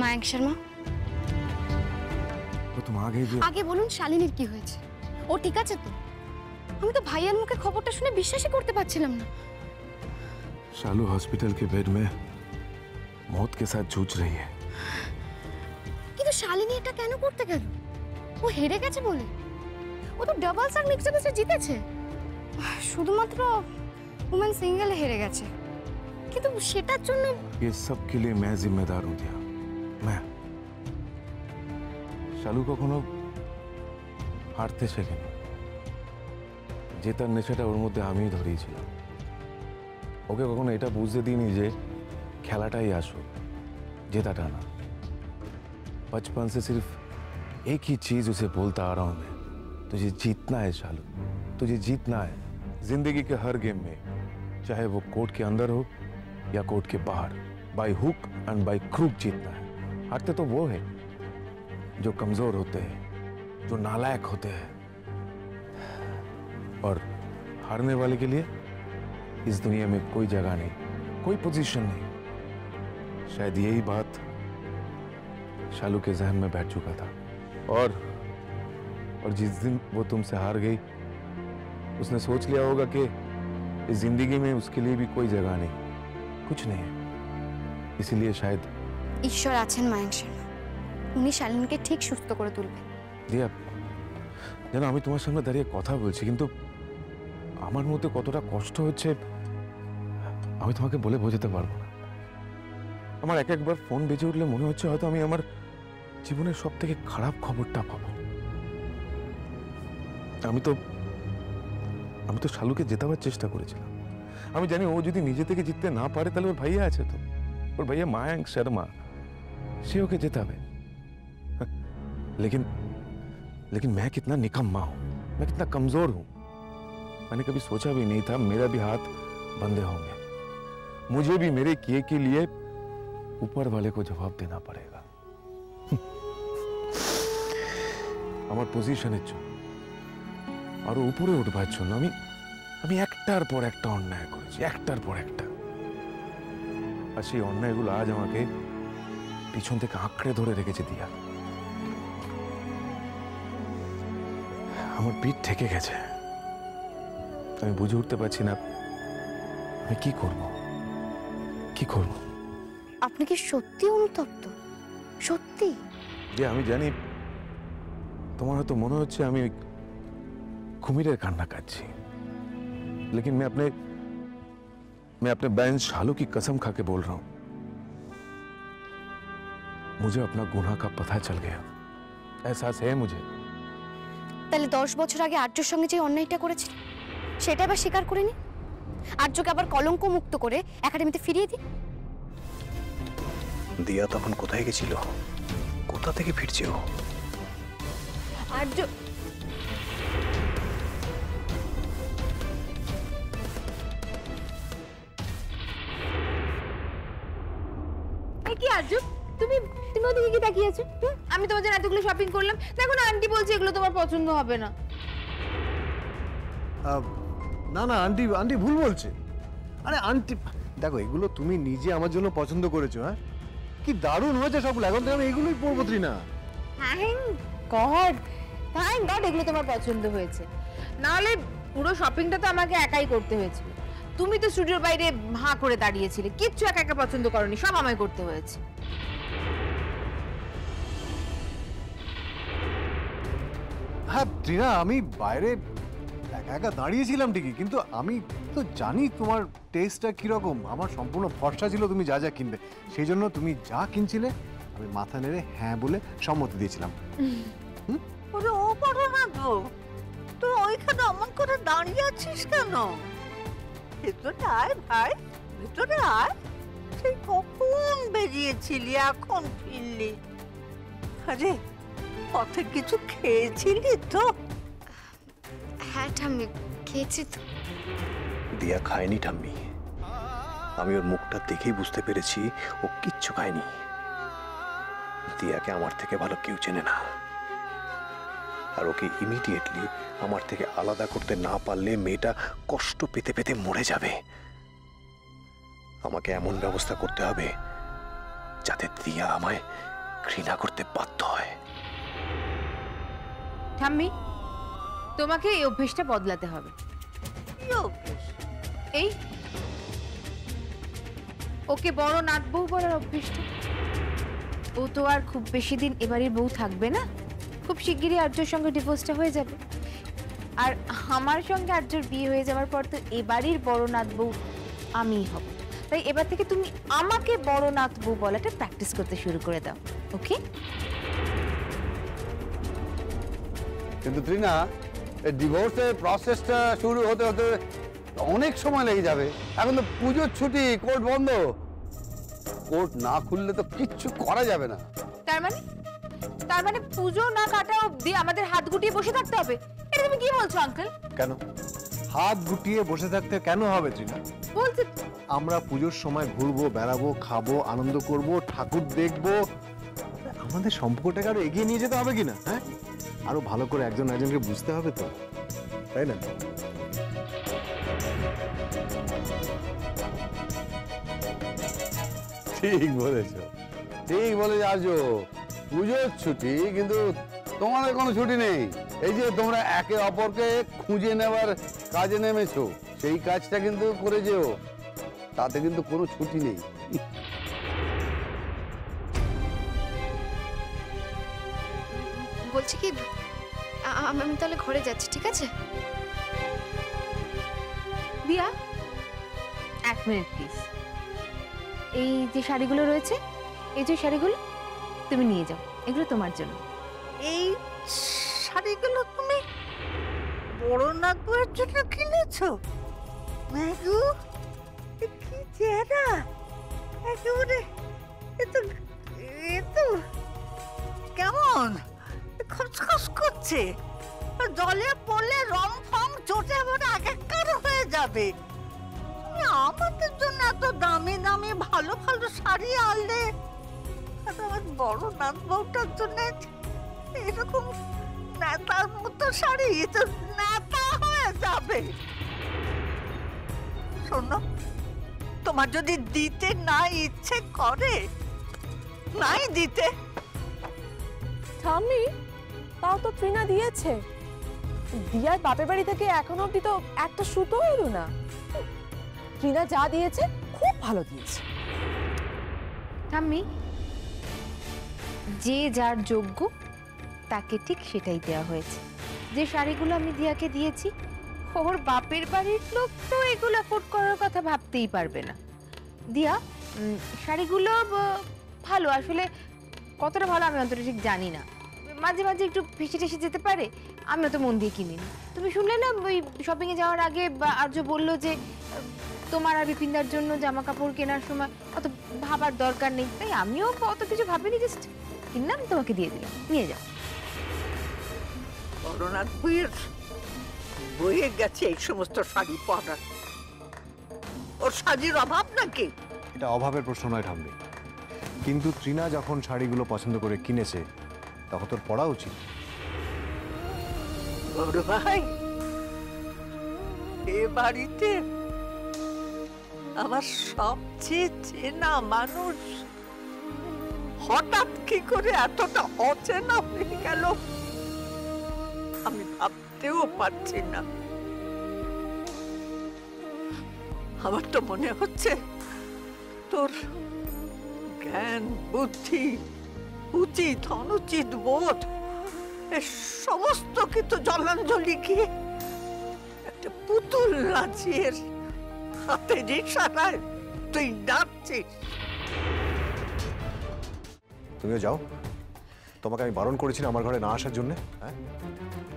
মায়াঙ্ক শর্মা, तुम आ गई जो আগে বলুন শালিনীর কি হয়েছে? ও ঠিক আছে তো? আমি তো ভাইয়ার মুখে খবরটা শুনে বিশ্বাসই করতে পারছিলাম না। शालू हॉस्पिटल के बेड में मौत के साथ जूझ रही है। কিন্তু শালিনী এটা কেন করতে গেল? ও হেরে গেছে বলে? ও তো ডাবলস আর মিক্সডে জিতেছে, শুধুমাত্র ওমেন সিঙ্গেলে হেরে গেছে। কিন্তু সেটার জন্য ये सब के लिए मैं जिम्मेदार हूं दिया। मैं शालू কখনো হারতে শেখেনি। জেতার নেশাটা ওর মধ্যে আমিই ধরিয়েছিলাম। ওকে কখনো এটা বুঝতে দিইনি যে খেলাটাই আসল, জেতাটা না। बचपन से सिर्फ एक ही चीज उसे बोलता आ रहा हूं मैं, तुझे जीतना है शालू, तुझे जीतना है जिंदगी के हर गेम में, चाहे वो कोर्ट के अंदर हो या कोर्ट के बाहर, by hook and by crook जीतना है। हारते तो वो है जो कमजोर होते हैं, जो नालायक होते हैं, और हारने वाले के लिए इस दुनिया में कोई जगह नहीं, कोई पोजीशन नहीं। शायद यही बात शालू के जहन में बैठ चुका था, और जिस दिन वो तुमसे हार गई उसने सोच लिया होगा कि इस जिंदगी में उसके लिए भी कोई जगह नहीं, कुछ नहीं है। इसीलिए शायद ঈশ্বর আছেন মায়াঙ্ক শর্মা, উনি শালিনীকে ঠিক সুস্থ করে তুলবেন। দিয়া জানো, আমি তোমার সামনে দাঁড়িয়ে কথা বলছি, কিন্তু আমার মধ্যে কতটা কষ্ট হচ্ছে আমি তোমাকে বলে বোঝাতে পারবো না। আমার এক একবার ফোন বেজে উঠলে মনে হচ্ছে হয়তো আমি আমার জীবনের সব থেকে খারাপ খবরটা পাবো। আমি তো শালুকে জেতাবার চেষ্টা করেছিলাম। আমি জানি ও যদি নিজে থেকে জিততে না পারে তাহলে ওর ভাইয়া আছে, তো ওর ভাইয়া মায়াঙ্ক শর্মা, সে ওকে জেতাবে। लेकिन मैं कितना निकम्मा हूं, मैं कितना कमजोर हूं। मैंने कभी सोचा भी नहीं था मेरा भी हाथ बंधे होंगे, मुझे भी मेरे किए के लिए ऊपर वाले को जवाब देना पड़ेगा। আমার পজিশনের জন্য আরো উপরে উঠবার জন্য আমি একটার পর একটা অন্যায় করেছি, একটার পর একটা। আর সেই অন্যায়গুলো আজ আমাকে পিছন থেকে আঁকড়ে ধরে রেখেছে দিয়া। আমার পিঠ ঠেকে গেছে, আমি বুঝে উঠতে পারছি না আমি কি করব, কি করব। আপনি কি সত্যি অনুতপ্ত? সত্যি? যে আমি জানি তোমার হয়তো মনে হচ্ছে আমি কুমিরের কান্না কাটছি, लेकिन मैं अपने बहन शालू की कसम खा के बोल रहा हूं, मुझे अपना गुनाह का पता चल गया, एहसास है मुझे। তাহলে 10 বছর আগে আর্যর সঙ্গে যে অন্যায়টা করেছিল সেটা আবার স্বীকার করে নি, আর্যকে আবার কলঙ্ক মুক্ত করে একাডেমিতে ফিরিয়ে দিই। দিয়া তখন কোথায় গেছিল, কোথা থেকে ফিরছে ও? আর্য কি আর্য, তুমি ওদিকে কি তাকিয়ে আছো? আমি তোমার জন্য এতগুলো শপিং করলাম, দেখো না আন্টি বলছে এগুলো তোমার পছন্দ হবে না। না না আন্টি ভুল বলছে। আরে আন্টি দেখো, এগুলো তুমি নিজে আমার জন্য পছন্দ করেছো। হ্যাঁ, কি দারুণ হয়েছে সবগুলো, এখন তো আমি এগুলোই পরবো না। থ্যাংক গড, এগুলো তোমার পছন্দ হয়েছে, নাহলে পুরো শপিংটা তো আমাকে একাই করতে হয়েছিল। তুমি তো স্টুডিওর বাইরে হাঁ করে দাঁড়িয়েছিলে, কিচ্ছু একা একা পছন্দ করনি, সব আমায় করতে হয়েছে। হ্যাঁ টিনা, আমি বাইরে একা একা দাঁড়িয়েছিলাম ঠিকই, কিন্তু আমি তো জানি তোমার টেস্টটা কিরকম। আমার সম্পূর্ণ ভরসা ছিল তুমি যা যা কিনবে, সেই জন্য তুমি যা কিনছিলে আমি মাথা নেড়ে হ্যাঁ বলে সম্মতি দিয়েছিলাম। ওরে ও পারো না তো, তুই ওইখানে অমন করে দাঁড়িয়ে আছিস কেন? ভেতরে আয় ভাই, ভেতরে আয়। সেই কখন বেরিয়েছিলি, এখন ফিরলি? আরে পথে কিছু খেয়েছিলি তো? হ্যাঁ ঠাম্মি, খেয়েছি তো। দিয়া খায়নি ঠাম্মি, আমি ওর মুখটা দেখেই বুঝতে পেরেছি ও কিচ্ছু খায়নি। দিয়াকে আমার থেকে ভালো কেউ চেনে না, আর ওকে ইমিডিয়েটলি আমার থেকে আলাদা করতে না পারলে মেয়েটা কষ্ট পেতে পেতে মরে যাবে। আমাকে এমন ব্যবস্থা করতে হবে যাতে দিয়া আমায় ঘৃণা করতে বাধ্য হয়। ঠাম্মি, তোমাকে এই অভ্যেসটা বদলাতে হবে। কি অভ্যেস? এই ওকে বড় নাত বউ বলার অভ্যেসটা। ও তো আর খুব বেশি দিন এবারের বউ থাকবে না, খুব শিগগিরই আর্যর সঙ্গে ডিভোর্সটা হয়ে যাবে। আর আমার সঙ্গে আর্যর বিয়ে হয়ে যাওয়ার পর তো এবারের বড় নাত বউ আমিই হব। তাই এবার থেকে তুমি আমাকে বড় নাত বউ বলাটা প্র্যাকটিস করতে শুরু করে দাও, ওকে? কিন্তু তৃণা, এই ডিভোর্সের প্রসেসটা শুরু হতে হতে অনেক সময় লেগে যাবে। এখন তো পুজোর ছুটি, কোর্ট বন্ধ। কোর্ট না খুললে তো কিচ্ছু করা যাবে না। তার মানে পুজো না কাটা অবধি আমাদের হাত গুটিয়ে বসে থাকতে হবে? এটা তুমি কি বলছো আঙ্কেল? কেন হাত গুটিয়ে বসে থাকতে কেন হবে তৃণা? বলছি আমরা পুজোর সময় ঘুরবো, বেড়াবো, খাবো, আনন্দ করব, ঠাকুর দেখবো। আমাদের সম্পর্কটাকে আরো এগিয়ে নিয়ে যেতে হবে কিনা? হ্যাঁ, আরো ভালো করে একজন একজনকে বুঝতে হবে তো, তাই না? ঠিক বলেছ, ঠিক বলেছ আর্য। পুজোর ছুটি, কিন্তু তোমাদের কোনো ছুটি নেই। এই যে তোমরা একে অপরকে খুঁজে নেওয়ার কাজে নেমেছো, সেই কাজটা কিন্তু করে যেও, তাতে কিন্তু কোনো ছুটি নেই। বলছি কি, আমি তাহলে ঘরে যাচ্ছি, ঠিক আছে? দিয়া, 1 মিনিট প্লিজ। এই যে শাড়িগুলো রয়েছে, এই যে শাড়িগুলো তুমি নিয়ে যাও, এগুলো তোমার জন্য। এই শাড়িগুলো তুমি বড় নাত বউয়ের জন্য কিনেছো? ম্যাগু, এ কি চেহারা! একেবারে এ তো কেমন খসখস করছে। জলে পড়লে রং ফং চটে আবার একাকার হয়ে যাবে। তুমি আমাদের জন্য এত দামি দামি ভালো ভালো শাড়ি আনলে, আর আমার বড় নাত বউটার জন্য এরকম নেতার মতো শাড়ি, তো নেতা হয়ে যাবে। শোনো, তোমার যদি দিতে না ইচ্ছে করে, নাই দিতে। ঠাম্মি, তাও তো তৃণা দিয়েছে। দিয়ার বাপের বাড়ি থেকে এখনো অব্দি তো একটা সুতো এলো না। তৃণা যা দিয়েছে খুব ভালো দিয়েছে। ঠাম্মি, যে যার যোগ্য তাকে ঠিক সেটাই দেওয়া হয়েছে। যে শাড়িগুলো আমি দিয়াকে দিয়েছি, ওর বাপের বাড়ির লোক তো এগুলো অ্যাফোর্ড করার কথা ভাবতেই পারবে না। দিয়া, শাড়িগুলো ভালো, আসলে কতটা ভালো আমি অন্তত ঠিক জানি না। মাঝে মাঝে একটু ভেসে টেসে যেতে পারে, আমি অত মন দিয়ে কিনিনি। তুমি শুনলে না ওই শপিংয়ে যাওয়ার আগে আর্য বললো যে তোমার আর বিপিনদার জন্য জামা কাপড় কেনার সময় অত ভাবার দরকার নেই। তাই আমিও অত কিছু ভাবিনি, জাস্ট কিনলাম, তোমাকে দিয়ে দিলাম, নিয়ে যাও। করোনার বইয়ের বইয়ে গেছে এই সমস্ত শাড়ি পরা। ওর শাড়ির অভাব নাকি? এটা অভাবের প্রশ্ন নয় ঠাম্মি, কিন্তু তৃণা যখন শাড়িগুলো পছন্দ করে কিনেছে, তখন তোর পড়া উচিত। বড় ভাই, এ বাড়িতে আমার সবচেয়ে চেনা মানুষ হঠাৎ কি করে এতটা অচেনা হয়ে গেল, আমি ভাবতেও পারছি না। আমার তো মনে হচ্ছে তোর জ্ঞান, বুদ্ধি, উচিত অনুচিত বোধ, এ সমস্ত কিন্তু জলাঞ্জলি গিয়ে একটা পুতুল নাচিয়ে হাতে ইশারায় তুই ডাকছিস। তুমিও যাও, তোমাকে আমি বারণ করেছি আমার ঘরে না আসার জন্য। হ্যাঁ,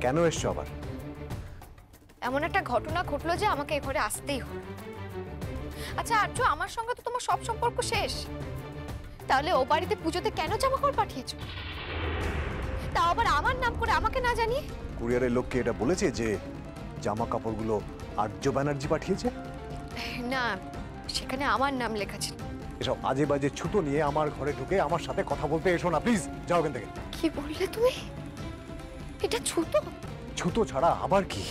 কেন এসছো আবার? এমন একটা ঘটনা ঘটলো যে আমাকে এ ঘরে আসতেই হলো। আচ্ছা আর্য, আমার সঙ্গে তো তোমার সব সম্পর্ক শেষ, তাহলে ও বাড়িতে পুজোতে কেন জামা কাপড় পাঠিয়েছো? তাও আবার আমার নাম করে, আমাকে না জানিয়ে। কুরিয়ারের লোককে এটা বলেছে যে জামা কাপড়গুলো আর্য ব্যানার্জি পাঠিয়েছে? না, সেখানে আমার নাম লেখা ছিল। এসব আজে বাজে ছুতো নিয়ে আমার ঘরে ঢুকে আমার সাথে কথা বলতে এসো না, প্লিজ যাও এখান থেকে। কি বললে তুমি? এটা ছুতো? ছুতো ছাড়া আবার কি?